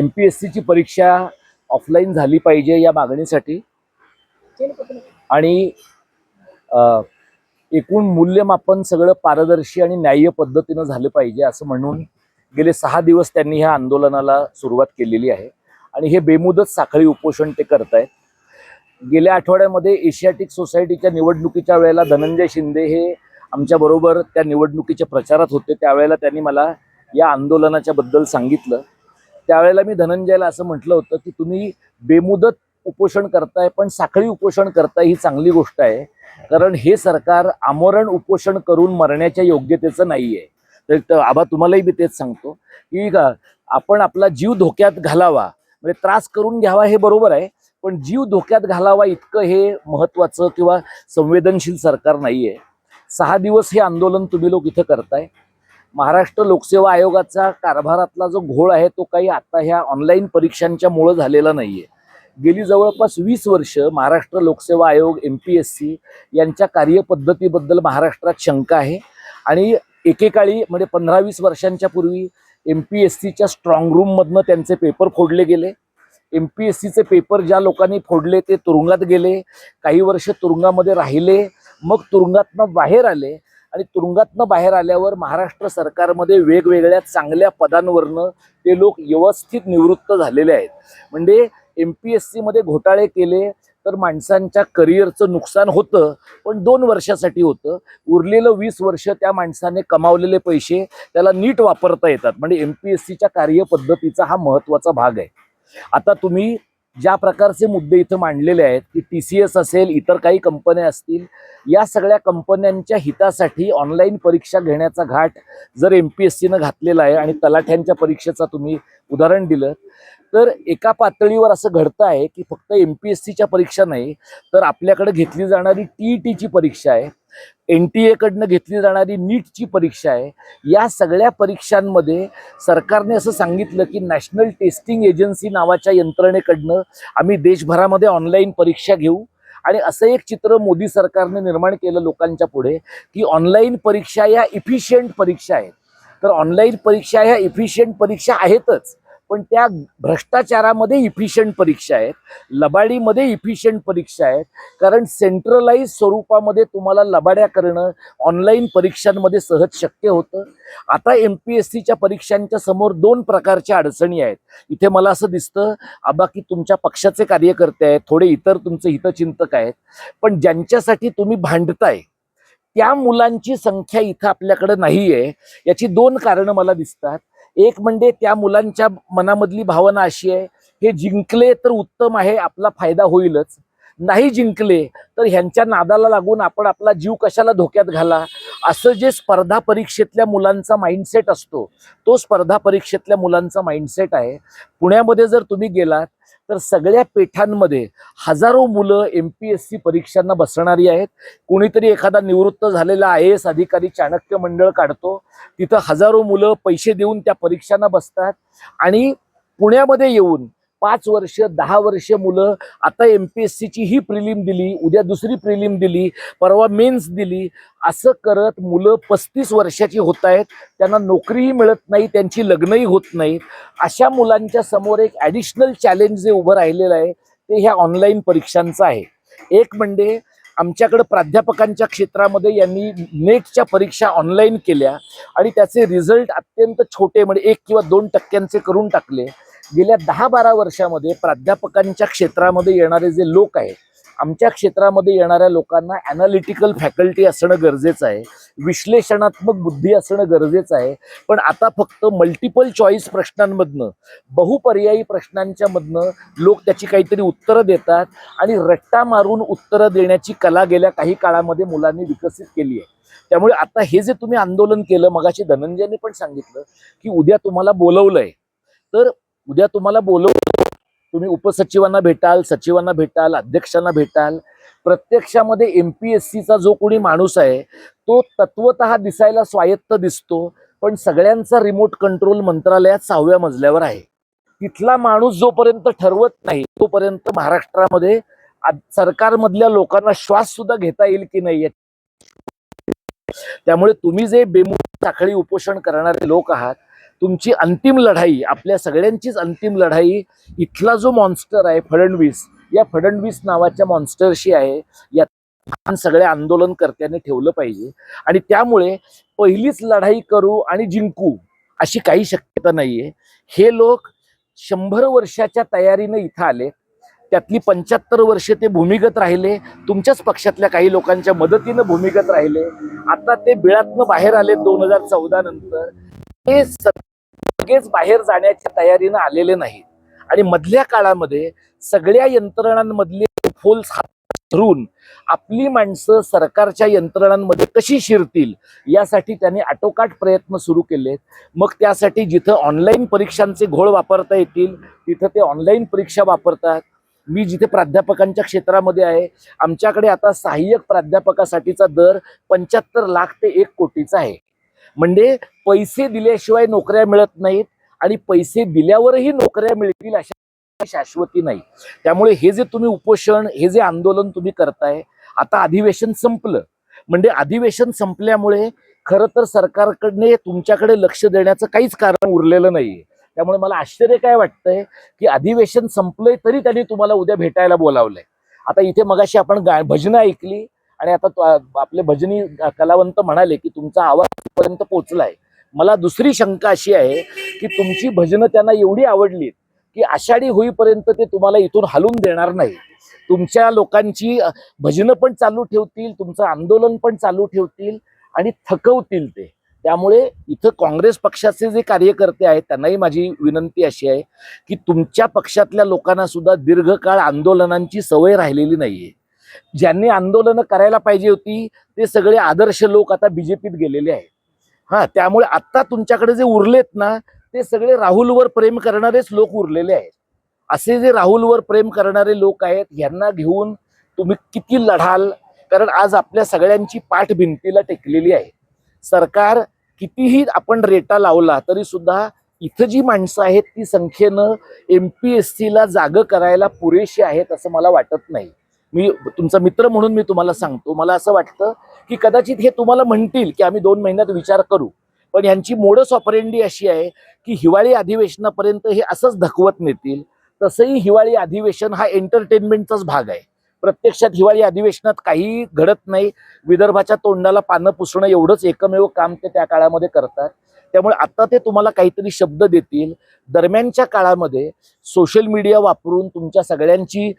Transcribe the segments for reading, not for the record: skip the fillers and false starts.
MPSCची परीक्षा ऑफलाईन झाली पाहिजे या मागणीसाठी आणि एकूण मूल्यमापन सगळं पारदर्शी आणि न्याय्य पद्धतीनं झालं पाहिजे असं म्हणून गेले 6 दिवस त्यांनी ह्या आंदोलनाला सुरुवात केलेली आहे आणि हे बेमुदत साखळी उपोषण ते करतायत। गेल्या आठवड्यामध्ये एशियाटिक सोसायटीच्या निवडणुकीच्या वेळेला धनंजय शिंदे हे आमच्या बरोबर त्या निवडणुकीच्या प्रचारात होते। त्यावेळेला त्यांनी मला या आंदोलनाच्या बद्दल सांगितलं। त्यावेळेला मी धनंजयला असं म्हटलं होतं की तुम्ही बेमुदत उपोषण करताय पण साखळी उपोषण करताय ही चांगली गोष्ट आहे, कारण हे सरकार आमरण उपोषण करून मरण्याच्या योग्यतेचं नाहीये। तर आबा तुम्हालाही मी तेच सांगतो की आपण आपला जीव धोक्यात घालावा म्हणजे त्रास करून घ्यावा हे बरोबर आहे, पण जीव धोक्यात घालावा इतकं हे महत्वाचं किंवा संवेदनशील सरकार नाहीये। 6 दिवस हे आंदोलन तुम्ही लोक इथं करताय। महाराष्ट्र लोकसेवा आयोगाचा कारभारातला जो घोळ आहे तो काही आता ह्या ऑनलाईन परीक्षांच्या मुळे झालेला नाहीये। गेली जवळपास 20 वर्ष महाराष्ट्र लोकसेवा आयोग MPSC यांच्या कार्यपद्धतीबद्दल महाराष्ट्रात शंका आहे आणि एकेकाळी म्हणजे 15-20 वर्षांच्या पूर्वी MPSCच्या स्ट्रॉंग रूम मधनं त्यांचे पेपर फोडले गेले। MPSCचे पेपर ज्या लोकांनी फोडले ते तुरुंगात गेले, काही वर्ष तुरुंगामध्ये राहिले, मग तुरुंगातनं बाहेर आले आणि तुरुंगातनं बाहेर आल्यावर महाराष्ट्र सरकारमध्ये वेगवेगळ्या चांगल्या पदांवरनं ते लोक व्यवस्थित निवृत्त झालेले आहेत। म्हणजे MPSC मध्ये घोटाळे केले तर माणसांच्या करिअरचं नुकसान होतं, पण 2 वर्षासाठी होतं। उरलेलं 20 वर्ष त्या माणसाने कमावलेले पैसे त्याला नीट वापरता येतात। म्हणजे MPSCच्या कार्यपद्धतीचा हा महत्त्वाचा भाग आहे। आता तुम्ही ज्या प्रकारचे मुद्दे इथं मांडलेले आहेत की TCS असेल, इतर काही कंपन्या असतील, या सगळ्या कंपन्यांच्या हितासाठी ऑनलाईन परीक्षा घेण्याचा घाट जर MPSCनं घातलेला आहे आणि तलाठ्यांच्या परीक्षेचा तुम्ही उदाहरण दिलं तर एका पातळीवर असं घडतं आहे की फक्त MPSCच्या परीक्षा नाही तर आपल्याकडे घेतली जाणारी TETची परीक्षा आहे, NTA कडनं घेतली जाणारी NEETची परीक्षा आहे। या सगळ्या परीक्षांमध्ये सरकारने असं सांगितलं की नॅशनल टेस्टिंग एजन्सी नावाच्या यंत्रणेकडनं आम्ही देशभरामध्ये ऑनलाईन परीक्षा घेऊ आणि असं एक चित्र मोदी सरकारने निर्माण केलं लोकांच्या पुढे की ऑनलाईन परीक्षा या इफिशियंट परीक्षा आहेत। तर ऑनलाईन परीक्षा ह्या इफिशियंट परीक्षा आहेतच, पण त्या भ्रष्टाचारामध्ये इफिशियंट परीक्षा आहेत, लबाडीमध्ये इफिशियंट परीक्षा आहेत, कारण सेंट्रलाइज स्वरूपामध्ये तुम्हाला लबाड्या करणं ऑनलाईन परीक्षांमध्ये सहज शक्य होतं। आता MPSCच्या परीक्षांच्या समोर 2 प्रकारच्या अडचणी आहेत। इथे मला असं दिसतं आबा की तुमच्या पक्षाचे कार्यकर्ते आहेत, थोडे इतर तुमचे हितचिंतक आहेत, पण ज्यांच्यासाठी तुम्ही भांडताय त्या मुलांची संख्या इथं आपल्याकडे नाहीये। याची 2 कारणं मला दिसतात। एक म्हणजे त्या मुलांच्या मनामधली भावना अशी आहे, हे जिंकले तर उत्तम आहे, आपला फायदा होईलच, नाही जिंकले तर ह्यांच्या नादाला लागून आपण आपला जीव कशाला धोक्यात घाला, असं जे स्पर्धा परीक्षेतल्या मुलांचा माइंडसेट असतो तो स्पर्धा परीक्षेतल्या मुलांचा माइंडसेट आहे। पुण्यामध्ये जर तुम्ही गेलात तर सगळ्या पेठांमध्ये हजारो मुलं MPSC परीक्षांना बसणारी आहेत। कोणीतरी एखादा निवृत्त झालेला IAS अधिकारी चाणक्य मंडळ काढतो, तिथं हजारो मुलं पैसे देऊन त्या परीक्षांना बसतात आणि पुण्यामध्ये येऊन 5 वर्ष 10 वर्ष मुलं आता MPSCची ही प्रिलिम दिली, उद्या दुसरी प्रिलिम दिली, परवा मेन्स दिली, असं करत मुलं 35 वर्षाची होत आहेत, त्यांना नोकरीही मिळत नाही, त्यांची लग्नही होत नाहीत। अशा मुलांच्या समोर एक ॲडिशनल चॅलेंज जे उभं राहिलेलं आहे ते ह्या ऑनलाईन परीक्षांचं आहे। एक म्हणजे आमच्याकडे प्राध्यापकांच्या क्षेत्रामध्ये यांनी नेटच्या परीक्षा ऑनलाईन केल्या आणि त्याचे रिझल्ट अत्यंत छोटे म्हणजे 1 किंवा 2% करून टाकले। गेल्या 10-12 वर्षामध्ये प्राध्यापकांच्या क्षेत्रामध्ये येणारे जे लोक आहेत, आमच्या क्षेत्रामध्ये येणाऱ्या लोकांना ॲनालिटिकल फॅकल्टी असणं गरजेचं आहे, विश्लेषणात्मक बुद्धी असणं गरजेचं आहे, पण आता फक्त मल्टिपल चॉईस प्रश्नांमधनं, बहुपर्यायी प्रश्नांच्या मधनं लोक त्याची काहीतरी उत्तरं देतात आणि रट्टा मारून उत्तरं देण्याची कला गेल्या काही काळामध्ये मुलांनी विकसित केली आहे। त्यामुळे आता हे जे तुम्ही आंदोलन केलं, मगाशी धनंजयने पण सांगितलं की उद्या तुम्हाला बोलवलंय, तर उद्या तुम्हाला तुम्ही उपसचिवांना भेटाल, सचिवांना भेटाल, अध्यक्षांना भेटाल। प्रत्यक्षामध्ये MPSCचा जो कोणी माणूस आहे तो तत्वतः दिसायला स्वायत्त दिसतो, पण सगळ्यांचा रिमोट कंट्रोल मंत्रालयात 6व्या मजल्यावर आहे। तिथला माणूस जोपर्यंत ठरवत नाही तोपर्यंत महाराष्ट्रामध्ये सरकारमधल्या लोकांना श्वास सुद्धा घेता येईल की नाही। त्यामुळे तुम्ही जे बेमुदत साखळी उपोषण करणारे लोक आहात तुमची अंतिम लढाई, आपल्या सगळ्यांचीच अंतिम लढाई इथला जो मॉन्स्टर आहे फडणवीस, या फडणवीस नावाच्या मॉन्स्टरशी आहे. या सगळ्या आंदोलनकर्त्यांनी ठेवलं पाहिजे. आणि त्यामुळे पहिलीच लढाई करू आणि जिंकू अशी काही शक्यता नाहीये. हे लोक 100 वर्षाच्या तयारीने इथं आले, त्यातली 75 वर्षे ते भूमिगत राहिले, तुमच्याच पक्षातल्या काही लोकांच्या मदतीनं भूमिगत राहिले. आता ते बिळातनं बाहेर आले 2014 नंतर. ते सगळेच बाहेर जाण्याच्या तयारीनं आलेले नाहीत. आणि मधल्या काळामध्ये सगळ्या यंत्रणांमधले फोल्स धरून आपली माणसं सरकारच्या यंत्रणांमध्ये कशी शिरतील यासाठी त्यांनी आटोकाट प्रयत्न सुरू केलेत. मग त्यासाठी जिथं ऑनलाईन परीक्षांचे घोळ वापरता येतील तिथं ते ऑनलाईन परीक्षा वापरतात. मी जिथे प्राध्यापकांच्या क्षेत्रामध्ये आहे, आमच्याकडे आता सहाय्यक प्राध्यापकासाठीचा दर 75 लाख ते 1 कोटीचा आहे. म्हणजे पैसे दिल्याशिवाय नोकऱ्या मिळत नाहीत आणि पैसे दिल्यावरही नोकऱ्या मिळतील अशा शाश्वती नाही. त्यामुळे हे जे तुम्ही उपोषण, हे जे आंदोलन तुम्ही करताय, आता अधिवेशन संपलं, म्हणजे अधिवेशन संपल्यामुळे खरं तर सरकारकडे तुमच्याकडे लक्ष देण्याचं काहीच कारण उरलेलं नाहीये. त्यामुळे मला आश्चर्य काय वाटतंय की अधिवेशन संपलंय तरी त्यांनी तुम्हाला उद्या भेटायला बोलावलंय. आता इथे मगाशी आपण भजनं ऐकली आणि आता आपले भजनी कलावंत म्हणाले की तुमचा आवाज पर्यंत पोहोचलाय. मला दुसरी शंका अशी आहे की तुमची भजनं त्यांना एवढी आवडली की आषाढी होईपर्यंत ते तुम्हाला इथून हलवून देणार नाही. तुमच्या लोकांची भजनं पण चालू ठेवतील, तुमचं आंदोलन पण चालू ठेवतील आणि थकवतील ते. त्यामुळे इथं काँग्रेस पक्षाचे जे कार्यकर्ते आहेत त्यांनाही माझी विनंती अशी आहे की तुमच्या पक्षातल्या लोकांना सुद्धा दीर्घकाळ आंदोलनांची सवय राहिलेली नाहीये. ज्यांनी आंदोलनं करायला पाहिजे होती ते सगळे आदर्श लोक आता बीजेपीत गेलेले आहेत. त्यामुळे आता तुमच्याकडे जे उरलेत ना ते सगळे राहुलवर प्रेम करणारेच लोक उरलेले आहेत. असे जे राहुलवर प्रेम करणारे लोक आहेत यांना घेऊन तुम्ही किती लढाल? कारण आज आपल्या सगळ्यांची पाठ भिंतीला टेकलेली आहे. सरकार कितीही आपण रेटा लावला तरी सुद्धा इथं जी माणसं आहेत ती संख्येनं MPSC ला जाग करायला पुरेशी आहेत असं मला वाटत नाही. मी तुमचा मित्र म्हणून मी तुम्हाला सांगतो, मला असं वाटतं की कदाचित हे तुम्हाला म्हणतील की आम्ही 2 महिन्यात विचार करू, पण यांची मोडस ऑपरेंडी अशी आहे की हिवाळी अधिवेशनापर्यंत हे असंच धकवत नेतील. तसंही हिवाळी अधिवेशन हा एंटरटेनमेंटचाच भाग आहे. प्रत्यक्षात हिवाळी अधिवेशनात काही घडत नाही. विदर्भाच्या तोंडाला पानं पुसणं एवढंच एकमेव काम ते त्या काळामध्ये करतात. त्यामुळे आता ते तुम्हाला काहीतरी शब्द देतील. दरम्यानच्या काळामध्ये सोशल मीडिया वापरून तुमच्या सगळ्यांची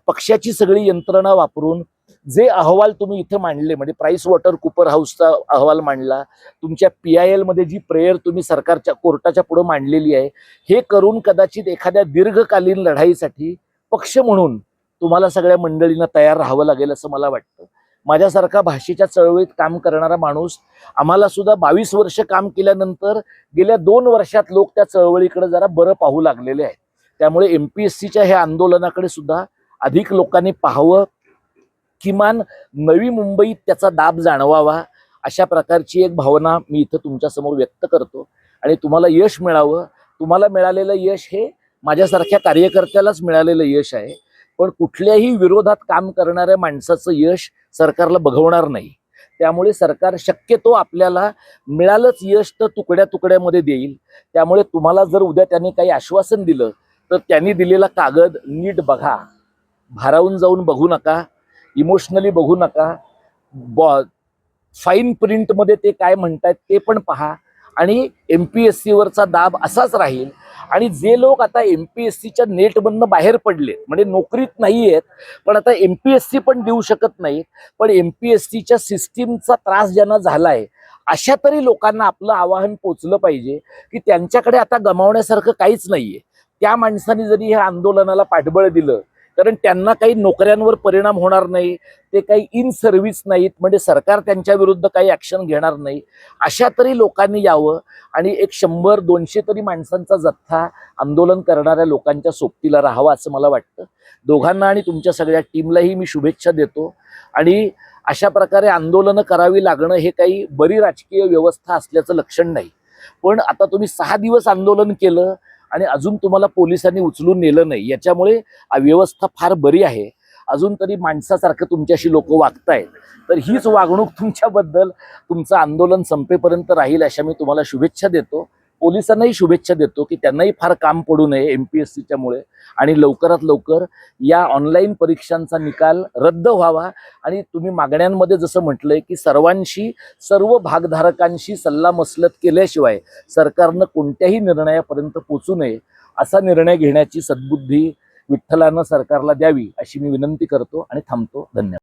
पक्षाची सगळी यंत्रणा वापरून जे अहवाल तुम्ही इथे मांडले, म्हणजे प्राइस वॉटर कूपर हाऊसचा अहवाल मांडला, तुमच्या PIL मध्ये जी प्रेयर तुम्ही सरकारच्या कोर्टाच्या पुढे मांडलेली आहे, हे करून कदाचित एखाद्या दीर्घकालीन लढाईसाठी पक्ष म्हणून तुम्हाला सगळ्या मंडळींना तयार राहावं लागेल असं मला वाटतं. माझ्यासारखा भाषेच्या चळवळीत काम करणारा माणूस, आम्हाला सुद्धा 22 वर्ष काम केल्यानंतर गेल्या 2 वर्षात लोक त्या चळवळीकडे जरा बरं पाहू लागलेले आहेत. त्यामुळे MPSCच्या ह्या आंदोलनाकडे सुद्धा अधिक लोकांनी पाहावं, किमान नवी मुंबईत त्याचा दाब जाणवावा, अशा प्रकारची एक भावना मी इथं तुमच्या समोर व्यक्त करतो. आणि तुम्हाला यश मिळावं. तुम्हाला मिळालेलं यश हे माझ्यासारख्या कार्यकर्त्यालाच मिळालेलं यश आहे, पण कुठल्याही विरोधात काम करणाऱ्या माणसाचं यश सरकारला बघवणार नाही. त्यामुळे सरकार शक्यतो आपल्याला मिळालंच यश तर तुकड्या तुकड्यामध्ये देईल. त्यामुळे तुम्हाला जर उद्या त्यांनी काही आश्वासन दिलं तर त्यांनी दिलेला कागद नीट बघा, भारावून जाऊन बघू नका, इमोशनली बघू नका. फाईन प्रिंटमध्ये ते काय म्हणतात ते पण पहा. आणि MPSC वरचा दाब असाच राहील. आणि जे लोक आता MPSCच्या नेटमधनं बाहेर पडले, म्हणजे नोकरीत नाही आहेत पण आता MPSC पण देऊ शकत नाहीत, पण MPSCच्या सिस्टीमचा त्रास ज्यांना झालाय, अशा तरी लोकांना आपलं आवाहन पोचलं पाहिजे की त्यांच्याकडे आता गमावण्यासारखं काहीच नाहीये. त्या माणसांनी जरी ह्या आंदोलनाला पाठबळ दिलं, कारण त्यांना काही नोकऱ्यांवर परिणाम होणार नाही, ते काही इन सर्व्हिस नाहीत, म्हणजे सरकार त्यांच्या विरुद्ध काही ऍक्शन घेणार नाही. अशा तरी लोकांनी यावं आणि एक 100-200 तरी माणसांचा जथ्था आंदोलन करणाऱ्या लोकांच्या सोबतीला राहावा असं मला वाटतं. दोघांना आणि तुमच्या सगळ्या टीमलाही मी शुभेच्छा देतो. आणि अशा प्रकारे आंदोलनं करावी लागणं हे काही बरी राजकीय व्यवस्था असल्याचं लक्षण नाही. पण आता तुम्ही 6 दिवस आंदोलन केलं आणि अजून तुम्हाला पोलिसांनी उचलून नेलं नाही, याच्यामुळे व्यवस्था फार बरी आहे. अजून तरी माणसासारखं तुमच्याशी लोक वागतायत, तर हीच वागणूक तुमच्याबद्दल तुमचं आंदोलन संपेपर्यंत राहील अशा मी तुम्हाला शुभेच्छा देतो. पोलिसांनाही शुभेच्छा देतो की त्यांनाही फार काम पडू नये MPSCच्या मुळे आणि लवकरात लवकर या ऑनलाईन परीक्षांचा निकाल रद्द व्हावा आणि तुम्ही मागण्यांमध्ये जसं म्हटलंय की सर्व भागधारकांशी सल्लामसलत केल्याशिवाय सरकारनं कोणत्याही निर्णयापर्यंत पोहोचू नये असा निर्णय घेण्याची सद्बुद्धी विठ्ठलानं सरकारला द्यावी अशी मी विनंती करतो आणि थांबतो. धन्यवाद.